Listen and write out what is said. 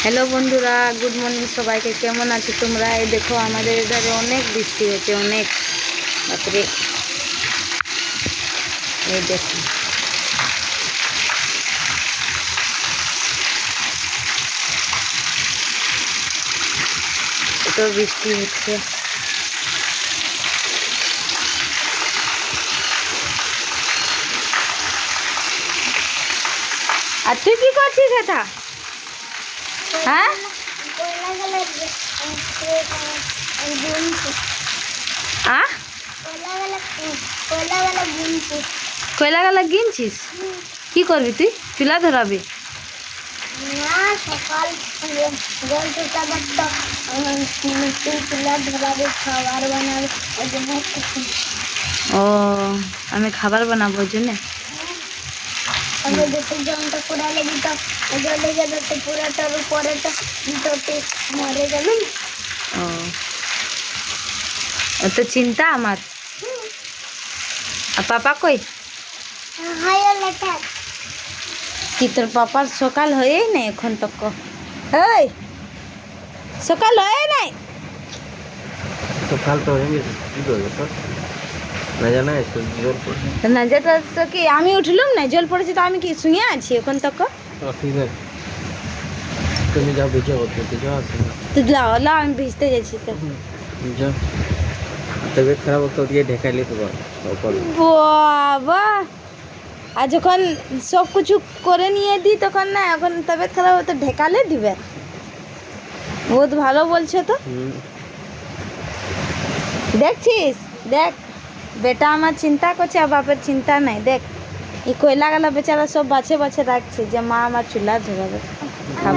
Hello বন্ধুরা, good morning সবাইকে। কেমন আছো তোমরা? এই দেখো আমাদের এধারে অনেক বৃষ্টি হচ্ছে, অনেক। তারপরে এই দেখো এত বৃষ্টি হচ্ছে। আর তুই কি করছিস এটা? হ্যাঁ, কয়লা গালা গিনছিস? কি করবি তুই? চুলা ধরাবি? ও, আমি খাবার বানাবো ওই জন্যে। ও তো চিন্তা আমার। আর পাপা কই? কি তোর পাপার সকাল হয়েই নাই এখন তক? এই সকাল হয়ে নাই? সকাল তো হয়ে গেছে, কি করবে তো না জানা একটু জোর পড়ে না যেটা তো কি আমি উঠলুম না, জল পড়েছে তো আমি কি শুয়ে আছি এখন তক? ঠিক আছে, তুমি যাও ভিজে করতে যাও। তো লাও লাও, আমি ভিজতে যাচ্ছি তো। যাও, তবিয়ত খারাপ হতো দিয়ে ঢেকাইলে তো বাবা, আর যখন সব কিছু করে নিয়ে দিই তখন না, এখন তবিয়ত খারাপ হতো ঢেকালে দিবে। বহুত ভালো বলছো তো। দেখছিস, দেখ বেটা আমার চিন্তা করছে আর বাপের চিন্তা নাই। দেখ এই কয়লা গালা বেচারা সব বাছে বাছে রাখছে যে মা আমার চুলা ধরাবে।